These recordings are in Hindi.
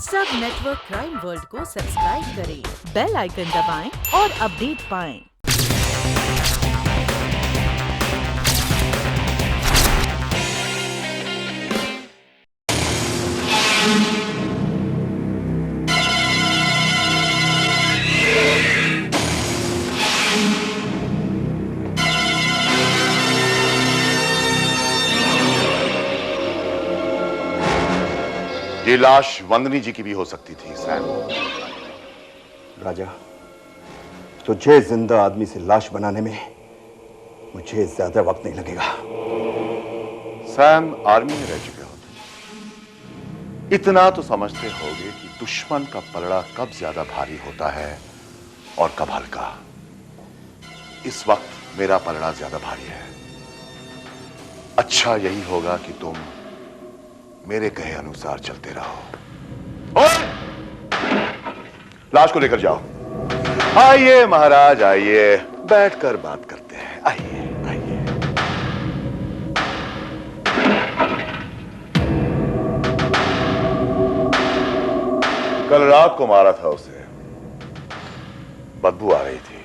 सब नेटवर्क क्राइम वर्ल्ड को सब्सक्राइब करें, बेल आइकन दबाएं और अपडेट पाएं। ये लाश वंदनी जी की भी हो सकती थी सैम। राजा, तुझे जिंदा आदमी से लाश बनाने में मुझे ज्यादा वक्त नहीं लगेगा। सैम, आर्मी में रह चुके हो तुम। इतना तो समझते होगे कि दुश्मन का पलड़ा कब ज्यादा भारी होता है और कब हल्का। इस वक्त मेरा पलड़ा ज्यादा भारी है। अच्छा यही होगा कि तुम मेरे कहे अनुसार चलते रहो। और लाश को लेकर जाओ। आइए महाराज, आइए, बैठकर बात करते हैं। आइए आइए। कल रात को मारा था उसे, बदबू आ रही थी।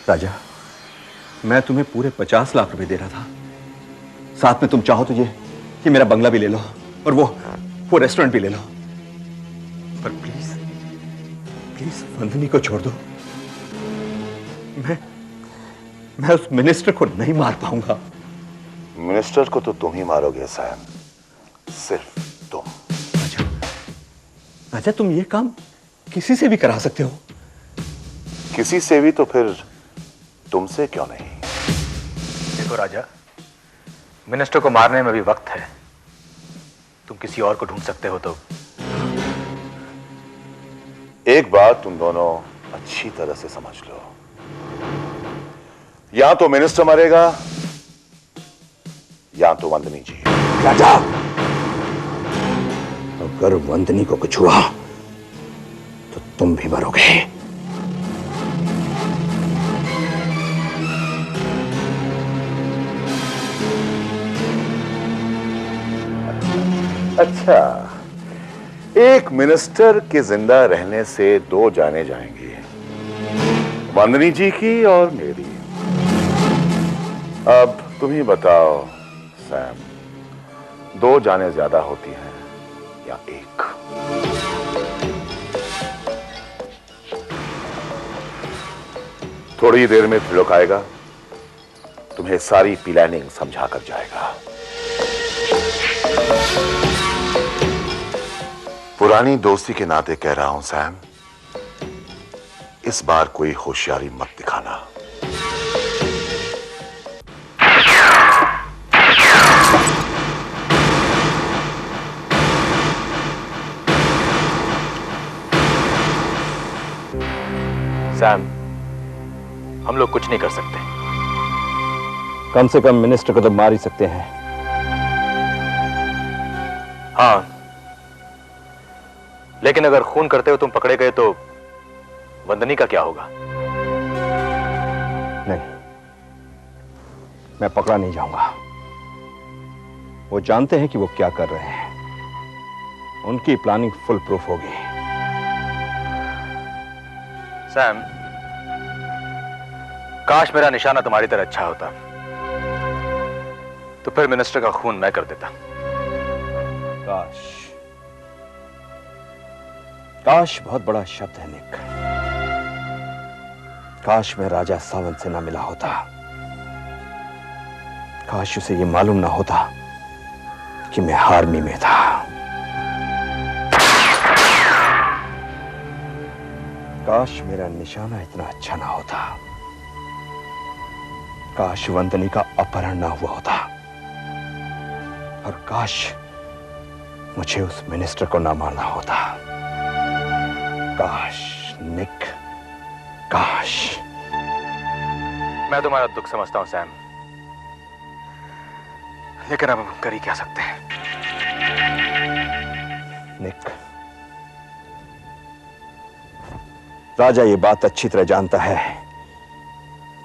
राजा, मैं तुम्हें पूरे 50 लाख रुपए दे रहा था। साथ में तुम चाहो तो ये मेरा बंगला भी ले लो और वो रेस्टोरेंट भी ले लो। पर प्लीज प्लीज वंदनी को छोड़ दो। मैं उस मिनिस्टर को नहीं मार पाऊंगा। मिनिस्टर को तो तुम ही मारोगे सैम, सिर्फ तुम। राजा, तुम ये काम किसी से भी करा सकते हो। किसी से भी तो फिर तुमसे क्यों नहीं? देखो राजा, मिनिस्टर को मारने में भी वक्त है। तुम किसी और को ढूंढ सकते हो तो। एक बात तुम दोनों अच्छी तरह से समझ लो, या तो मिनिस्टर मरेगा या तो वंदनी जी। राजा, अगर वंदनी को कुछ हुआ तो तुम भी मरोगे। अच्छा, एक मिनिस्टर के जिंदा रहने से दो जाने जाएंगी, वंदनी जी की और मेरी। अब तुम ही बताओ सैम, दो जाने ज्यादा होती हैं या एक? थोड़ी ही देर में त्रिलोक आएगा, तुम्हें सारी प्लानिंग समझा कर जाएगा। पुरानी दोस्ती के नाते कह रहा हूं सैम, इस बार कोई होशियारी मत दिखाना। सैम, हम लोग कुछ नहीं कर सकते। कम से कम मिनिस्टर को तो मार ही सकते हैं। हाँ, लेकिन अगर खून करते हो तुम पकड़े गए तो वंदनी का क्या होगा? नहीं, मैं पकड़ा नहीं जाऊंगा। वो जानते हैं कि वो क्या कर रहे हैं। उनकी प्लानिंग फुल प्रूफ होगी। सैम, काश मेरा निशाना तुम्हारी तरह अच्छा होता, तो फिर मिनिस्टर का खून मैं कर देता। काश बहुत बड़ा शब्द है निक। काश मैं राजा सावंत से ना मिला होता। काश उसे ये मालूम ना होता कि मैं आर्मी में था। काश मेरा निशाना इतना अच्छा ना होता। काश वंदनी का अपहरण ना हुआ होता। और काश मुझे उस मिनिस्टर को ना मारना होता। काश निक, काश। मैं तुम्हारा दुख समझता हूं सैम, लेकिन अब हम कर ही क्या सकते हैं। निक, राजा ये बात अच्छी तरह जानता है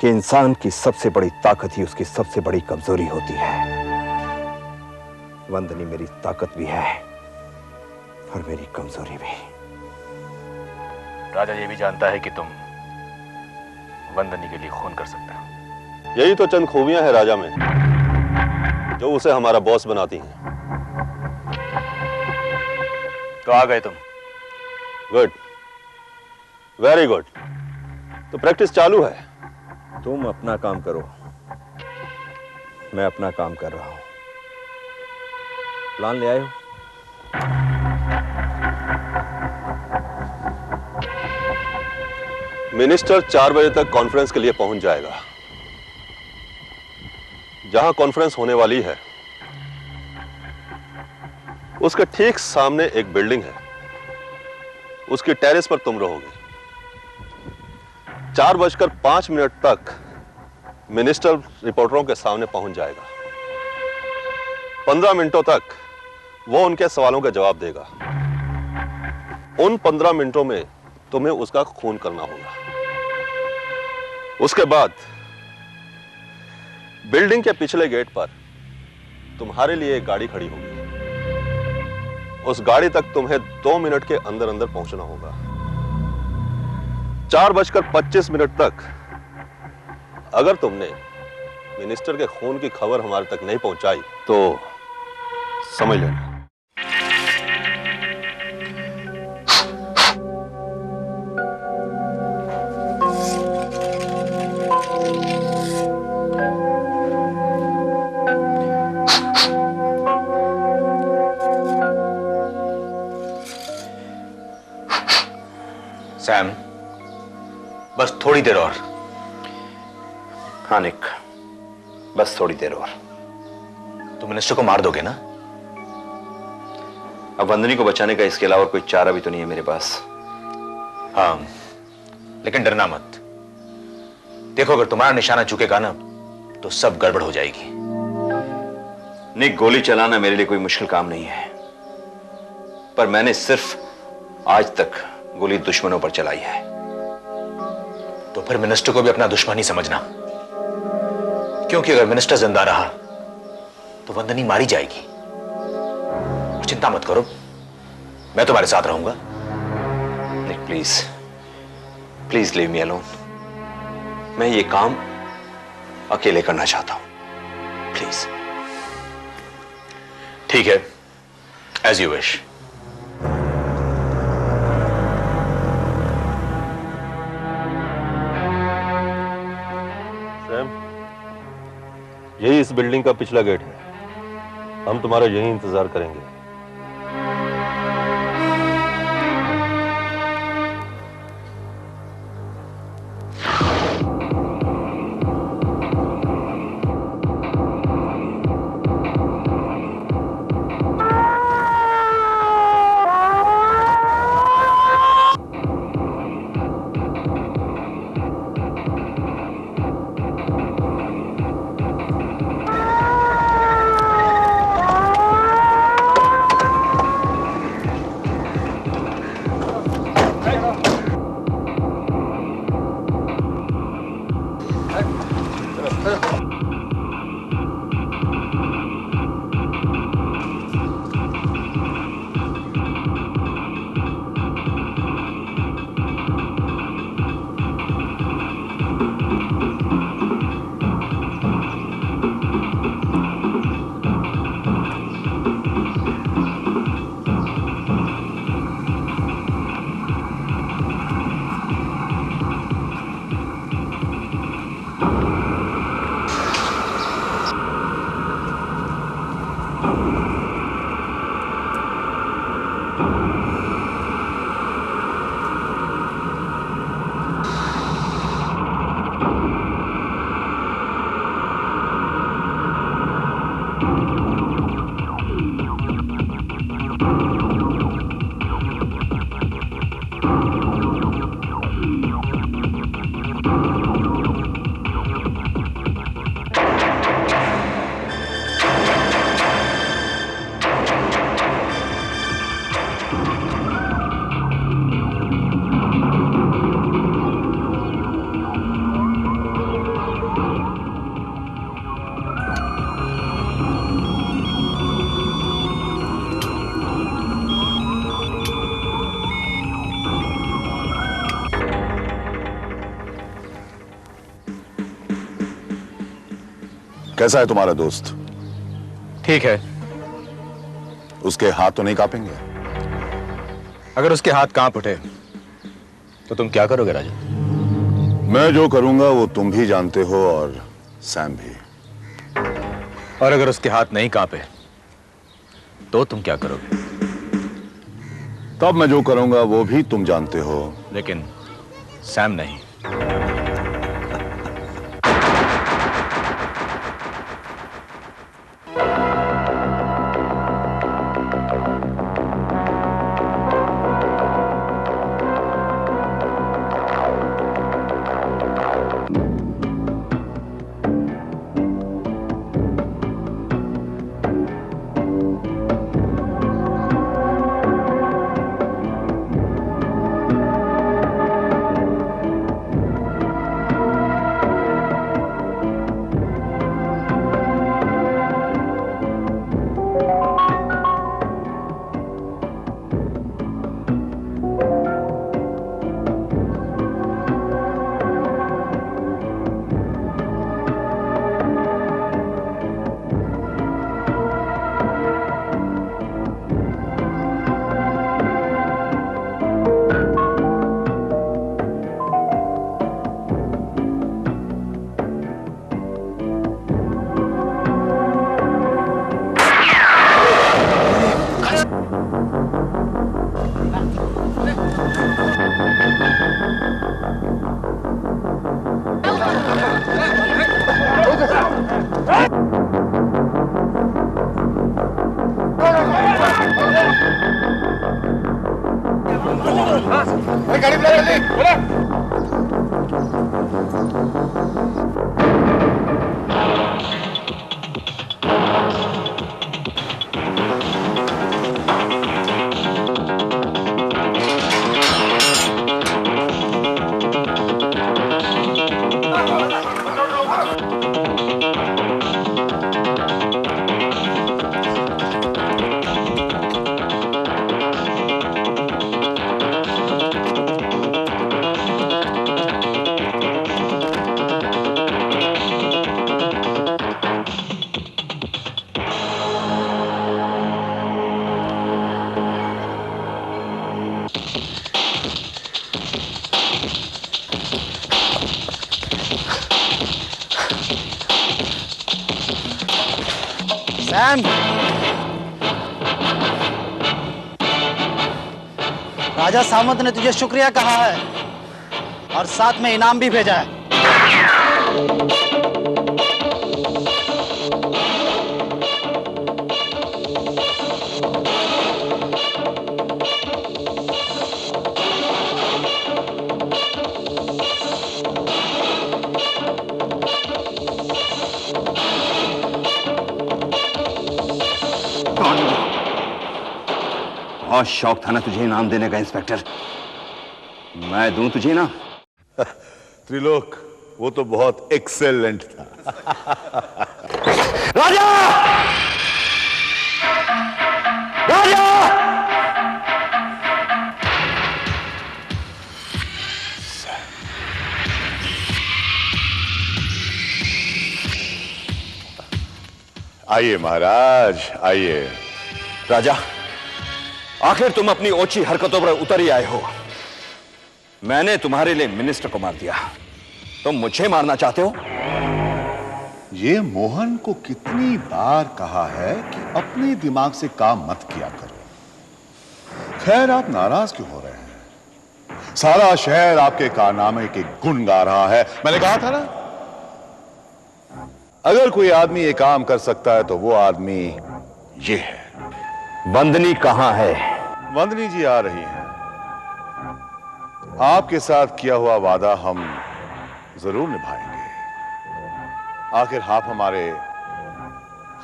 कि इंसान की सबसे बड़ी ताकत ही उसकी सबसे बड़ी कमजोरी होती है। वंदनी मेरी ताकत भी है और मेरी कमजोरी भी। राजा ये भी जानता है कि तुम वंदनी के लिए खून कर सकते हो। यही तो चंद खूबियां हैं राजा में जो उसे हमारा बॉस बनाती हैं। तो आ गए तुम। Good, very good. तो प्रैक्टिस चालू है। तुम अपना काम करो, मैं अपना काम कर रहा हूं। प्लान ले आए हो? मिनिस्टर 4 बजे तक कॉन्फ्रेंस के लिए पहुंच जाएगा। जहां कॉन्फ्रेंस होने वाली है उसके ठीक सामने एक बिल्डिंग है, उसकी टेरेस पर तुम रहोगे। 4:05 तक मिनिस्टर रिपोर्टरों के सामने पहुंच जाएगा। 15 मिनटों तक वो उनके सवालों का जवाब देगा। उन 15 मिनटों में तुम्हें उसका खून करना होगा। उसके बाद बिल्डिंग के पिछले गेट पर तुम्हारे लिए एक गाड़ी खड़ी होगी। उस गाड़ी तक तुम्हें 2 मिनट के अंदर अंदर पहुंचना होगा। 4:25 तक अगर तुमने मिनिस्टर के खून की खबर हमारे तक नहीं पहुंचाई तो समझ लेना। सैम, बस थोड़ी देर और। हाँ निक, बस थोड़ी देर और। तुम मिनिस्टर को मार दोगे ना? अब वंदनी को बचाने का इसके अलावा कोई चारा भी तो नहीं है मेरे पास। हाँ, लेकिन डरना मत। देखो, अगर तुम्हारा निशाना चुकेगा ना तो सब गड़बड़ हो जाएगी। निक, गोली चलाना मेरे लिए कोई मुश्किल काम नहीं है, पर मैंने सिर्फ आज तक गोली दुश्मनों पर चलाई है। तो फिर मिनिस्टर को भी अपना दुश्मन ही समझना, क्योंकि अगर मिनिस्टर जिंदा रहा तो वंदनी मारी जाएगी। और चिंता मत करो, मैं तुम्हारे साथ रहूंगा। Nick please, please leave me alone. मैं ये काम अकेले करना चाहता हूं, प्लीज। ठीक है, एज यू विश। यही इस बिल्डिंग का पिछला गेट है। हम तुम्हारा यही इंतजार करेंगे। कैसा है तुम्हारा दोस्त? ठीक है। उसके हाथ तो नहीं कांपेंगे? अगर उसके हाथ कांप उठे तो तुम क्या करोगे राजा? मैं जो करूंगा वो तुम भी जानते हो और सैम भी। और अगर उसके हाथ नहीं कांपे तो तुम क्या करोगे? तब मैं जो करूंगा वो भी तुम जानते हो। लेकिन सैम नहीं। सैम, राजा सामंत ने तुझे शुक्रिया कहा है और साथ में इनाम भी भेजा है। बहुत शौक था ना तुझे इनाम देने का इंस्पेक्टर। मैं दूं तुझे ना? त्रिलोक, वो तो बहुत एक्सेलेंट था। राजा! राजा! आइए महाराज, आइए। राजा, आखिर तुम अपनी ओछी हरकतों पर उतर ही आए हो। मैंने तुम्हारे लिए मिनिस्टर को मार दिया, तुम मुझे मारना चाहते हो? ये मोहन को कितनी बार कहा है कि अपने दिमाग से काम मत किया करो। खैर, आप नाराज क्यों हो रहे हैं? सारा शहर आपके कारनामे के गुण गा रहा है। मैंने कहा था ना, अगर कोई आदमी ये काम कर सकता है तो वो आदमी ये है। बंदनी कहां है? वंदनी जी आ रही हैं। आपके साथ किया हुआ वादा हम जरूर निभाएंगे। आखिर आप हमारे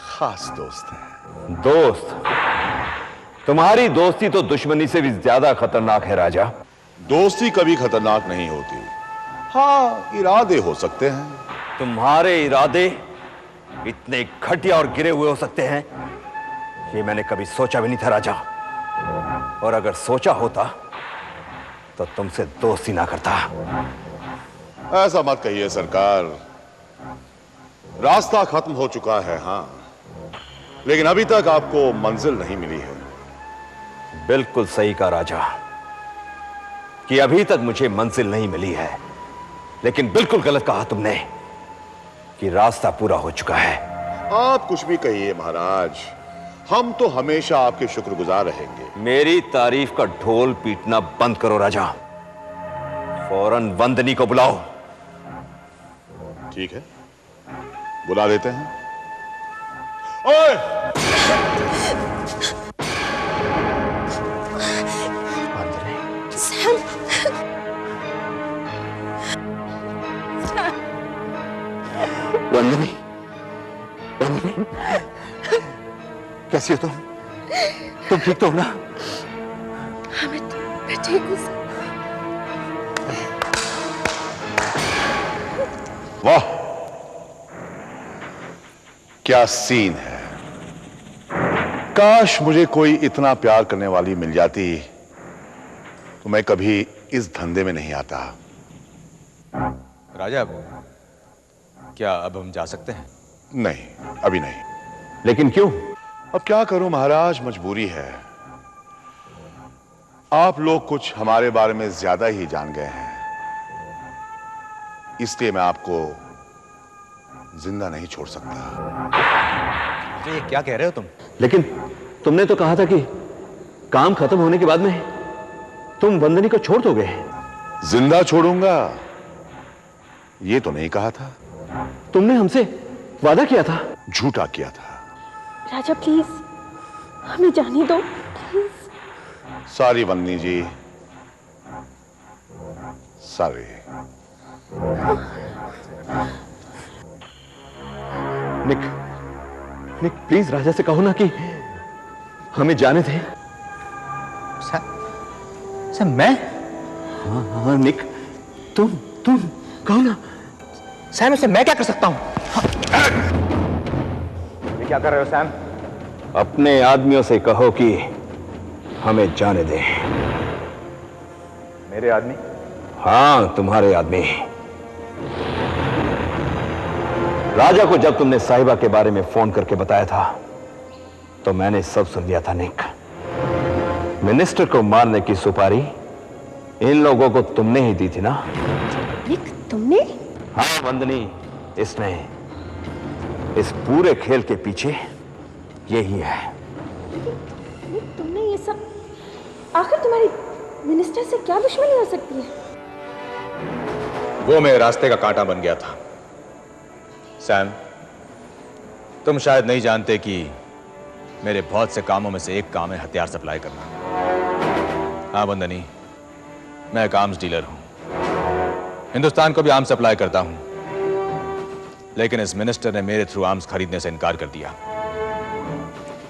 खास दोस्त हैं। दोस्त? तुम्हारी दोस्ती तो दुश्मनी से भी ज्यादा खतरनाक है राजा। दोस्ती कभी खतरनाक नहीं होती। हाँ, इरादे हो सकते हैं। तुम्हारे इरादे इतने घटिया और गिरे हुए हो सकते हैं, ये मैंने कभी सोचा भी नहीं था राजा। और अगर सोचा होता तो तुमसे दोस्ती ना करता। ऐसा मत कहिए सरकार। रास्ता खत्म हो चुका है, हां, लेकिन अभी तक आपको मंजिल नहीं मिली है। बिल्कुल सही कहा राजा कि अभी तक मुझे मंजिल नहीं मिली है, लेकिन बिल्कुल गलत कहा तुमने कि रास्ता पूरा हो चुका है। आप कुछ भी कहिए महाराज, हम तो हमेशा आपके शुक्रगुजार रहेंगे। मेरी तारीफ का ढोल पीटना बंद करो राजा। फौरन वंदनी को बुलाओ। ठीक है, बुला देते हैं। ओए! सैम, वंदनी, वंदनी, कैसी हो तुम? तुम ठीक तो हो ना? हाँ, मैं ठीक हूँ सर। वाह, क्या सीन है। काश मुझे कोई इतना प्यार करने वाली मिल जाती तो मैं कभी इस धंधे में नहीं आता। राजा, क्या अब हम जा सकते हैं? नहीं, अभी नहीं। लेकिन क्यों? अब क्या करूं महाराज, मजबूरी है। आप लोग कुछ हमारे बारे में ज्यादा ही जान गए हैं, इसलिए मैं आपको जिंदा नहीं छोड़ सकता। ये क्या कह रहे हो तुम? लेकिन तुमने तो कहा था कि काम खत्म होने के बाद में तुम वंदनी को छोड़ दोगे। जिंदा छोड़ूंगा ये तो नहीं कहा था। तुमने हमसे वादा किया था। झूठा किया था। राजा प्लीज हमें जाने दो, please. Sorry Vanni ji, sorry. Nick, Nick please Raja से कहो ना कि हमें जाने दे। सर मैं? हाँ हाँ निक, तुम कहो ना। सैम, इसे मैं क्या कर सकता हूं? ये क्या कर रहे हो सैम? अपने आदमियों से कहो कि हमें जाने दे। मेरे आदमी? हाँ, तुम्हारे आदमी। राजा को जब तुमने साहिबा के बारे में फोन करके बताया था तो मैंने सब सुन लिया था निक। मिनिस्टर को मारने की सुपारी इन लोगों को तुमने ही दी थी ना? निक, तुमने? हाँ वंदनी, इसने इस पूरे खेल के पीछे यही है। निक, तुमने ये सब, आखिर तुम्हारी मिनिस्टर से क्या दुश्मनी हो सकती है? वो मेरे रास्ते का कांटा बन गया था। सैम, तुम शायद नहीं जानते कि मेरे बहुत से कामों में से एक काम है हथियार सप्लाई करना। हाँ वंदनी, मैं एक आर्म्स डीलर हूं। हिंदुस्तान को भी आर्म्स सप्लाई करता हूं, लेकिन इस मिनिस्टर ने मेरे थ्रू आर्म्स खरीदने से इनकार कर दिया,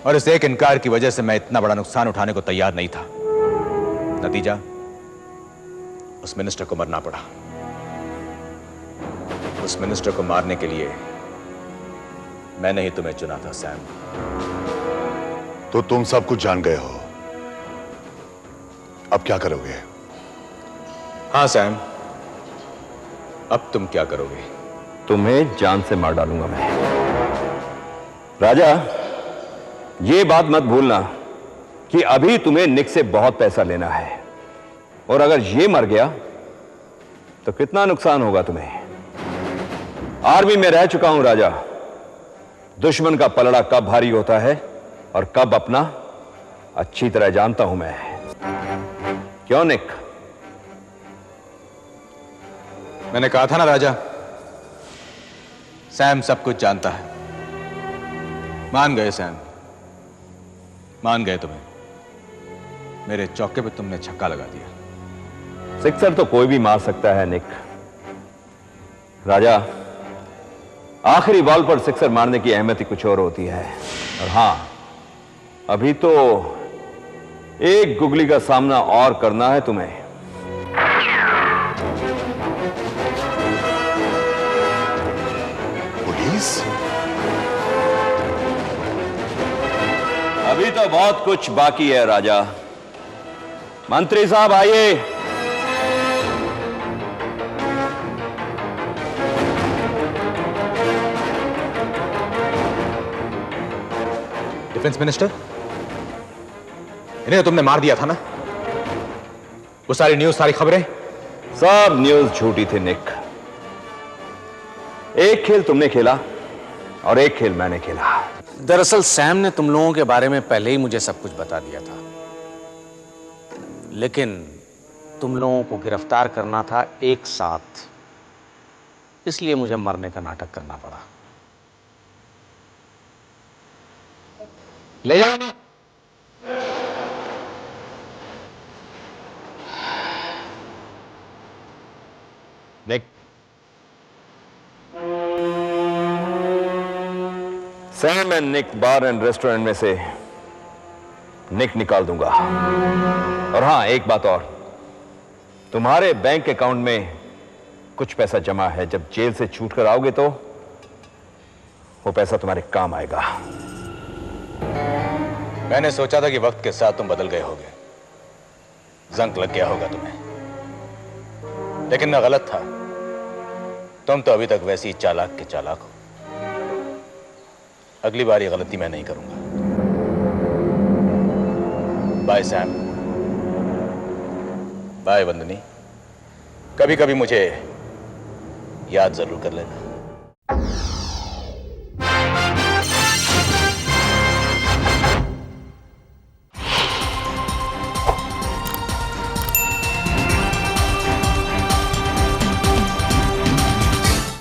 और इस एक इनकार की वजह से मैं इतना बड़ा नुकसान उठाने को तैयार नहीं था। नतीजा, उस मिनिस्टर को मरना पड़ा। उस मिनिस्टर को मारने के लिए मैंने ही तुम्हें चुना था सैम। तो तुम सब कुछ जान गए हो, अब क्या करोगे? हाँ सैम, अब तुम क्या करोगे? तुम्हें जान से मार डालूंगा मैं। राजा, ये बात मत भूलना कि अभी तुम्हें निक से बहुत पैसा लेना है, और अगर ये मर गया तो कितना नुकसान होगा तुम्हें। आर्मी में रह चुका हूं राजा, दुश्मन का पलड़ा कब भारी होता है और कब अपना अच्छी तरह जानता हूं मैं। क्यों निक? मैंने कहा था ना राजा, सैम सब कुछ जानता है। मान गए सैम, मान गए तुम्हें। मेरे चौके पे तुमने छक्का लगा दिया। सिक्सर तो कोई भी मार सकता है निक। राजा, आखिरी बॉल पर सिक्सर मारने की अहमियत ही कुछ और होती है। और हां, अभी तो एक गुगली का सामना और करना है तुम्हें। पुलिस? अभी तो बहुत कुछ बाकी है राजा। मंत्री साहब आइए। डिफेंस मिनिस्टर, इन्हें तो तुमने मार दिया था ना? वो सारी न्यूज, सारी खबरें? सब न्यूज झूठी थी निक। एक खेल तुमने खेला और एक खेल मैंने खेला। दरअसल सैम ने तुम लोगों के बारे में पहले ही मुझे सब कुछ बता दिया था, लेकिन तुम लोगों को गिरफ्तार करना था एक साथ, इसलिए मुझे मरने का नाटक करना पड़ा। ले जाओ ना। Nick, Sam and Nick bar and restaurant में से निक निकाल दूंगा। और हां, एक बात और, तुम्हारे बैंक अकाउंट में कुछ पैसा जमा है। जब जेल से छूट कर आओगे तो वो पैसा तुम्हारे काम आएगा। मैंने सोचा था कि वक्त के साथ तुम बदल गए होगे, जंक लग गया होगा तुम्हें, लेकिन मैं गलत था। तुम तो अभी तक वैसी चालाक के चालाक हो। अगली बार ये गलती मैं नहीं करूंगा। Bye Sam, bye Vandani. कभी कभी मुझे याद जरूर कर लेना।